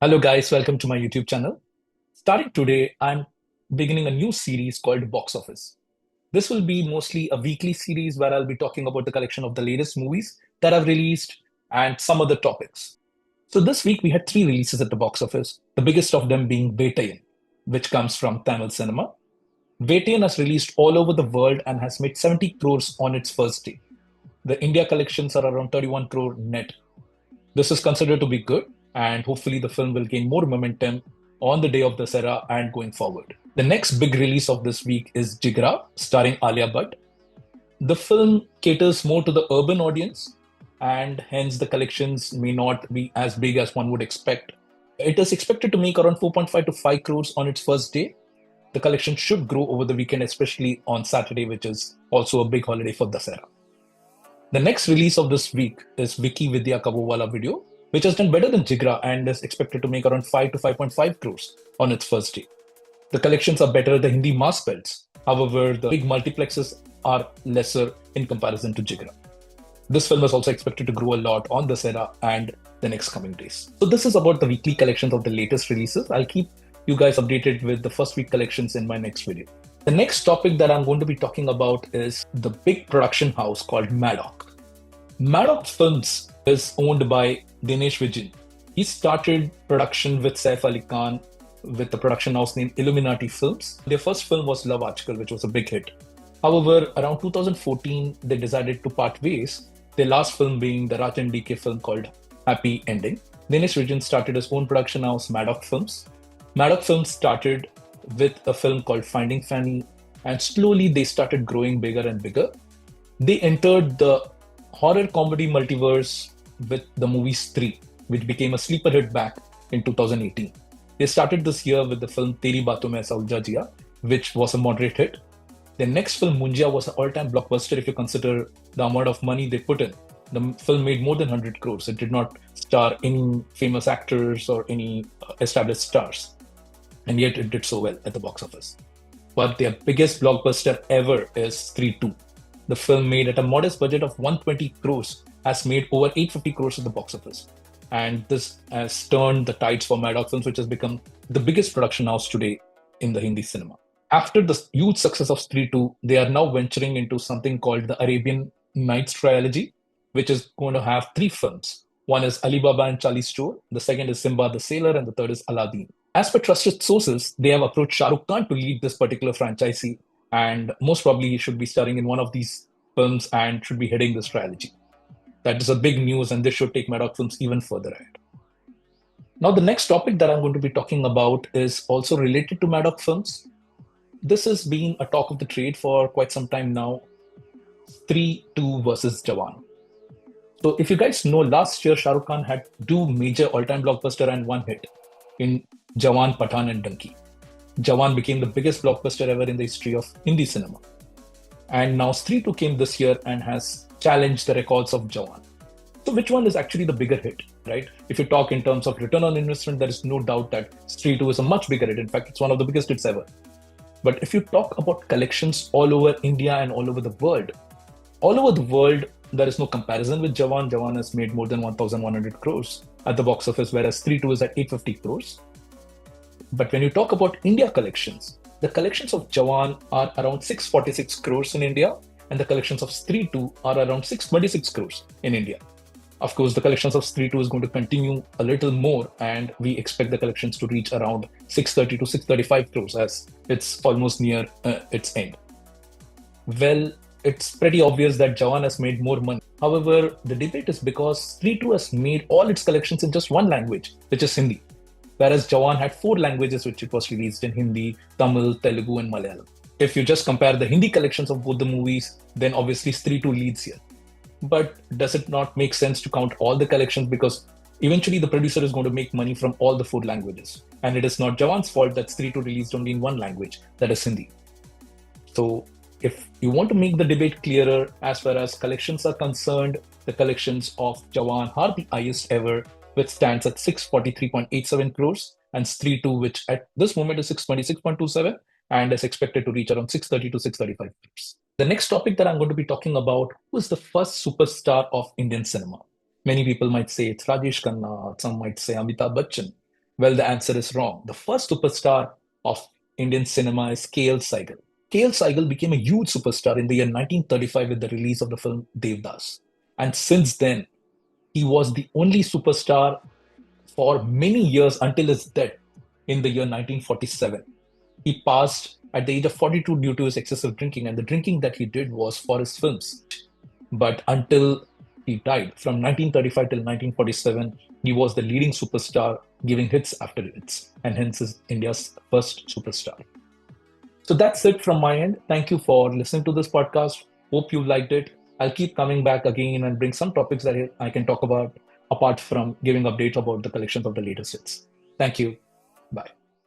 Hello, guys. Welcome to my YouTube channel. Starting today, I'm beginning a new series called Box Office. This will be mostly a weekly series where I'll be talking about the collection of the latest movies that I've released and some other topics. So, this week we had three releases at the box office, the biggest of them being wherein, which comes from Tamil cinema. Wherein has released all over the world and has made 70 crores on its first day. The India collections are around 31 crore net. This is considered to be good, and hopefully, the film will gain more momentum on the day of Dussehra and going forward. The next big release of this week is Jigra, starring Alia Bhatt. The film caters more to the urban audience, and hence the collections may not be as big as one would expect. It is expected to make around 4.5 to 5 crores on its first day. The collection should grow over the weekend, especially on Saturday, which is also a big holiday for Dussehra. The next release of this week is Vicky Vidya Kabowala video, which has done better than Jigra and is expected to make around 5 to 5.5 crores on its first day. The collections are better than Hindi mass belts. However, the big multiplexes are lesser in comparison to Jigra. This film is also expected to grow a lot on Dussehra and the next coming days. So this is about the weekly collections of the latest releases. I'll keep you guys updated with the first week collections in my next video. The next topic that I'm going to be talking about is the big production house called Maddock. Maddock Films is owned by Dinesh Vijay. He started production with Saif Ali Khan with the production house named Illuminati Films. Their first film was Love Aajkal, which was a big hit. However, around 2014, they decided to part ways, their last film being the Rajan DK film called Happy Ending. Dinesh Vijay started his own production house, Maddock Films. Maddock Films started with a film called Finding Fanny, and slowly they started growing bigger and bigger. They entered the horror comedy multiverse with the movie Stree, which became a sleeper hit back in 2018. They started this year with the film Teri Baaton Mein Aisa Uljha Jiya, which was a moderate hit. Their next film, Munjia, was an all-time blockbuster if you consider the amount of money they put in. The film made more than 100 crores. It did not star any famous actors or any established stars. And yet it did so well at the box office. But their biggest blockbuster ever is Stree 2. The film, made at a modest budget of 120 crores, has made over 850 crores at the box office. And this has turned the tides for Maddock Films, which has become the biggest production house today in the Hindi cinema. After the huge success of Stree 2, they are now venturing into something called the Arabian Nights trilogy, which is going to have three films. One is Alibaba and Charlie's Store, the second is Simba the Sailor, and the third is Aladdin. As per trusted sources, they have approached Shah Rukh Khan to lead this particular franchisee, and most probably he should be starring in one of these films and should be heading this trilogy. That is a big news, and this should take Maddock Films even further ahead. Now, the next topic that I'm going to be talking about is also related to Maddock Films. This has been a talk of the trade for quite some time now. Stree 2 versus Jawan. So, if you guys know, last year Shah Rukh Khan had two major all-time blockbuster and one hit in Jawan, Pathan, and Donkey. Jawan became the biggest blockbuster ever in the history of Hindi cinema. And now Stree 2 came this year and has challenged the records of Jawan. So which one is actually the bigger hit, right? If you talk in terms of return on investment, there is no doubt that Stree 2 is a much bigger hit. In fact, it's one of the biggest hits ever. But if you talk about collections all over India and all over the world, there is no comparison with Jawan. Jawan has made more than 1,100 crores at the box office, whereas Stree 2 is at 850 crores. But when you talk about India collections, the collections of Jawan are around 646 crores in India, and the collections of Stree 2 are around 626 crores in India. Of course, the collections of Stree 2 is going to continue a little more, and we expect the collections to reach around 630 to 635 crores as it's almost near its end. Well, it's pretty obvious that Jawan has made more money. However, the debate is because Stree 2 has made all its collections in just one language, which is Hindi, whereas Jawan had four languages which it was released in: Hindi, Tamil, Telugu, and Malayalam. If you just compare the Hindi collections of both the movies, then obviously Stree 2 leads here. But does it not make sense to count all the collections, because eventually the producer is going to make money from all the four languages, and it is not Jawan's fault that Stree 2 released only in one language, that is Hindi. So if you want to make the debate clearer as far as collections are concerned, the collections of Jawan are the highest ever, which stands at 643.87 crores, and Stree 2, which at this moment is 626.27 and is expected to reach around 630 to 635 crores. The next topic that I'm going to be talking about, who is the first superstar of Indian cinema. Many people might say it's Rajesh Khanna, some might say Amitabh Bachchan. Well, the answer is wrong. The first superstar of Indian cinema is K.L. Saigal. K.L. Saigal became a huge superstar in the year 1935 with the release of the film Devdas. And since then, he was the only superstar for many years until his death in the year 1947. He passed at the age of 42 due to his excessive drinking, and the drinking that he did was for his films. But until he died, from 1935 till 1947, he was the leading superstar, giving hits after hits, and hence is India's first superstar. So that's it from my end. Thank you for listening to this podcast. Hope you liked it. I'll keep coming back again and bring some topics that I can talk about apart from giving updates about the collections of the latest hits. Thank you. Bye.